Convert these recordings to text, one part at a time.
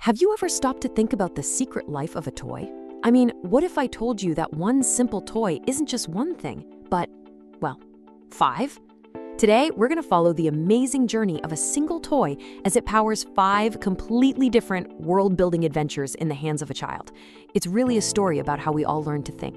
Have you ever stopped to think about the secret life of a toy? I mean, what if I told you that one simple toy isn't just one thing, but, well, 5? Today, we're going to follow the amazing journey of a single toy as it powers 5 completely different world-building adventures in the hands of a child. It's really a story about how we all learn to think.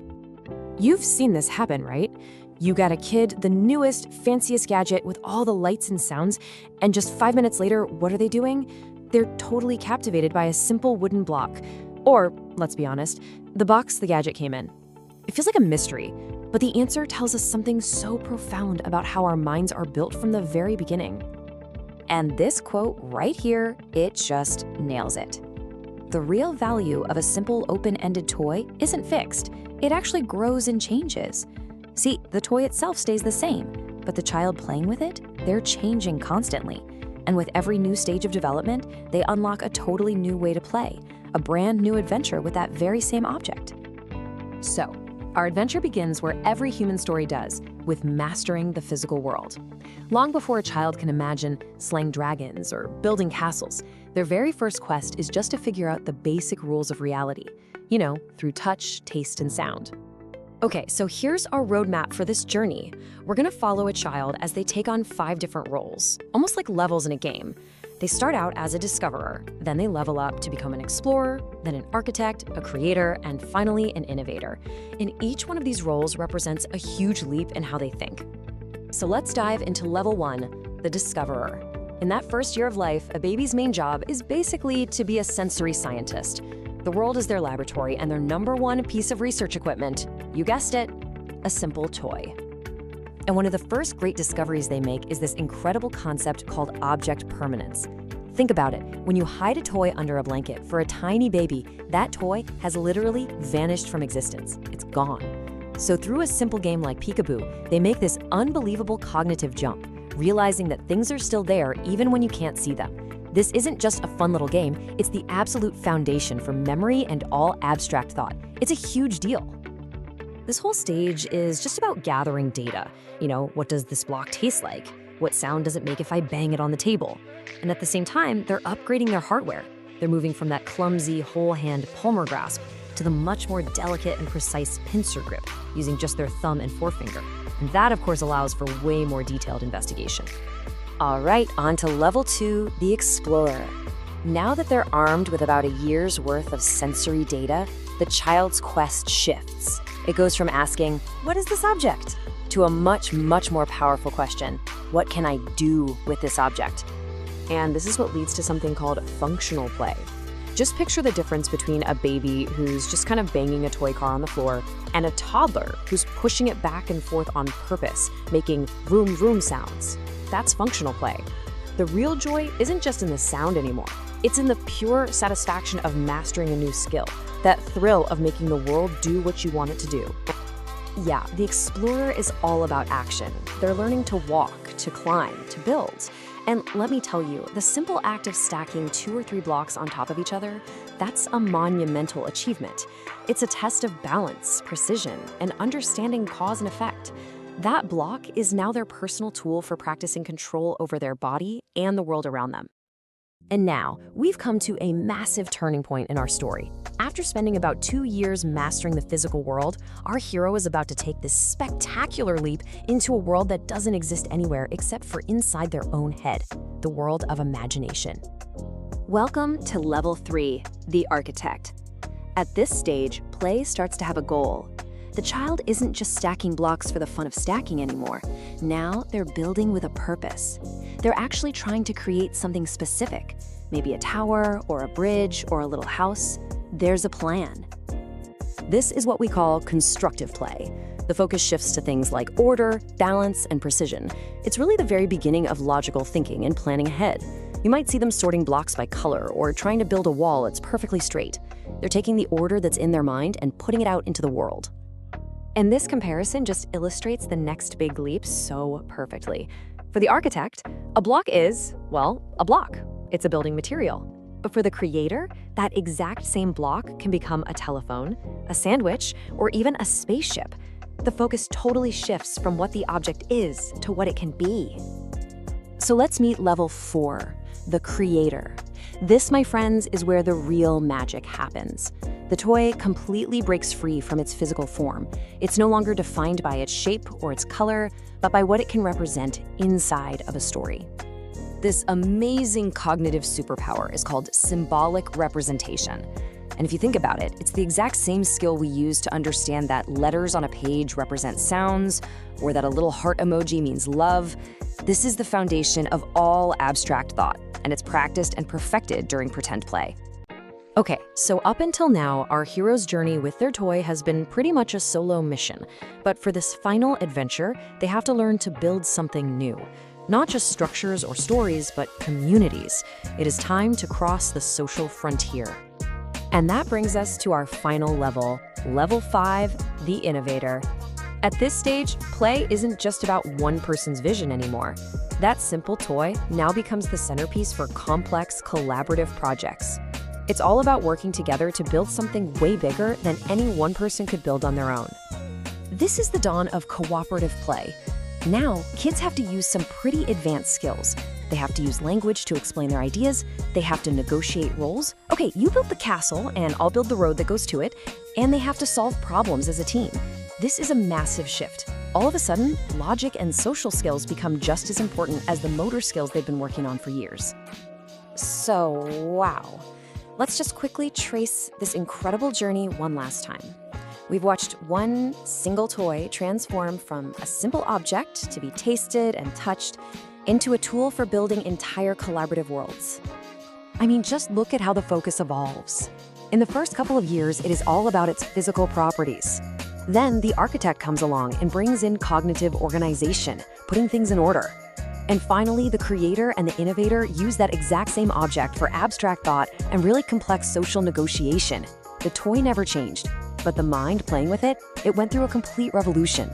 You've seen this happen, right? You got a kid the newest, fanciest gadget with all the lights and sounds, and just 5 minutes later, what are they doing? They're totally captivated by a simple wooden block. Or, let's be honest, the box the gadget came in. It feels like a mystery, but the answer tells us something so profound about how our minds are built from the very beginning. And this quote right here, it just nails it. The real value of a simple open-ended toy isn't fixed. It actually grows and changes. See, the toy itself stays the same, but the child playing with it, they're changing constantly. And with every new stage of development, they unlock a totally new way to play, a brand new adventure with that very same object. So, our adventure begins where every human story does, with mastering the physical world. Long before a child can imagine slaying dragons or building castles, their very first quest is just to figure out the basic rules of reality, through touch, taste, and sound. Okay, so here's our roadmap for this journey. We're gonna follow a child as they take on 5 different roles, almost like levels in a game. They start out as a discoverer, then they level up to become an explorer, then an architect, a creator, and finally an innovator. And each one of these roles represents a huge leap in how they think. So let's dive into level 1, the discoverer. In that first year of life, a baby's main job is basically to be a sensory scientist. The world is their laboratory, and their number one piece of research equipment, you guessed it, a simple toy. And one of the first great discoveries they make is this incredible concept called object permanence. Think about it. When you hide a toy under a blanket for a tiny baby, that toy has literally vanished from existence. It's gone. So through a simple game like peekaboo, they make this unbelievable cognitive jump, realizing that things are still there even when you can't see them. This isn't just a fun little game, it's the absolute foundation for memory and all abstract thought. It's a huge deal. This whole stage is just about gathering data. What does this block taste like? What sound does it make if I bang it on the table? And at the same time, they're upgrading their hardware. They're moving from that clumsy, whole-hand palmer grasp to the much more delicate and precise pincer grip, using just their thumb and forefinger. And that, of course, allows for way more detailed investigation. All right, on to level 2, the explorer. Now that they're armed with about a year's worth of sensory data, the child's quest shifts. It goes from asking, "What is this object?" to a much, much more powerful question, "What can I do with this object?" And this is what leads to something called functional play. Just picture the difference between a baby who's just kind of banging a toy car on the floor and a toddler who's pushing it back and forth on purpose, making vroom vroom sounds. That's functional play. The real joy isn't just in the sound anymore. It's in the pure satisfaction of mastering a new skill, that thrill of making the world do what you want it to do. Yeah, the explorer is all about action. They're learning to walk, to climb, to build. And let me tell you, the simple act of stacking 2 or 3 blocks on top of each other, that's a monumental achievement. It's a test of balance, precision, and understanding cause and effect. That block is now their personal tool for practicing control over their body and the world around them. And now, we've come to a massive turning point in our story. After spending about 2 years mastering the physical world, our hero is about to take this spectacular leap into a world that doesn't exist anywhere except for inside their own head, the world of imagination. Welcome to level 3, the architect. At this stage, play starts to have a goal. The child isn't just stacking blocks for the fun of stacking anymore. Now they're building with a purpose. They're actually trying to create something specific, maybe a tower or a bridge or a little house. There's a plan. This is what we call constructive play. The focus shifts to things like order, balance, and precision. It's really the very beginning of logical thinking and planning ahead. You might see them sorting blocks by color or trying to build a wall that's perfectly straight. They're taking the order that's in their mind and putting it out into the world. And this comparison just illustrates the next big leap so perfectly. For the architect, a block is, well, a block. It's a building material. But for the creator, that exact same block can become a telephone, a sandwich, or even a spaceship. The focus totally shifts from what the object is to what it can be. So let's meet level 4, the creator. This, my friends, is where the real magic happens. The toy completely breaks free from its physical form. It's no longer defined by its shape or its color, but by what it can represent inside of a story. This amazing cognitive superpower is called symbolic representation. And if you think about it, it's the exact same skill we use to understand that letters on a page represent sounds, or that a little heart emoji means love. This is the foundation of all abstract thought, and it's practiced and perfected during pretend play. Okay, so up until now, our hero's journey with their toy has been pretty much a solo mission. But for this final adventure, they have to learn to build something new. Not just structures or stories, but communities. It is time to cross the social frontier. And that brings us to our final level, Level 5, the Innovator. At this stage, play isn't just about one person's vision anymore. That simple toy now becomes the centerpiece for complex, collaborative projects. It's all about working together to build something way bigger than any one person could build on their own. This is the dawn of cooperative play. Now, kids have to use some pretty advanced skills. They have to use language to explain their ideas. They have to negotiate roles. Okay, you build the castle, and I'll build the road that goes to it. And they have to solve problems as a team. This is a massive shift. All of a sudden, logic and social skills become just as important as the motor skills they've been working on for years. So, wow. Let's just quickly trace this incredible journey one last time. We've watched one single toy transform from a simple object to be tasted and touched into a tool for building entire collaborative worlds. I mean, just look at how the focus evolves. In the first couple of years, it is all about its physical properties. Then the architect comes along and brings in cognitive organization, putting things in order. And finally, the creator and the innovator use that exact same object for abstract thought and really complex social negotiation. The toy never changed, but the mind playing with it, it went through a complete revolution.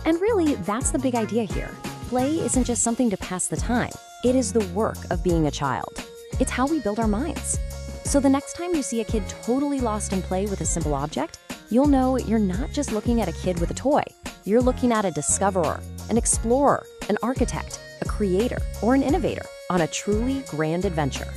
And really, that's the big idea here. Play isn't just something to pass the time. It is the work of being a child. It's how we build our minds. So the next time you see a kid totally lost in play with a simple object, you'll know you're not just looking at a kid with a toy. You're looking at a discoverer, an explorer, an architect, a creator, or an innovator on a truly grand adventure.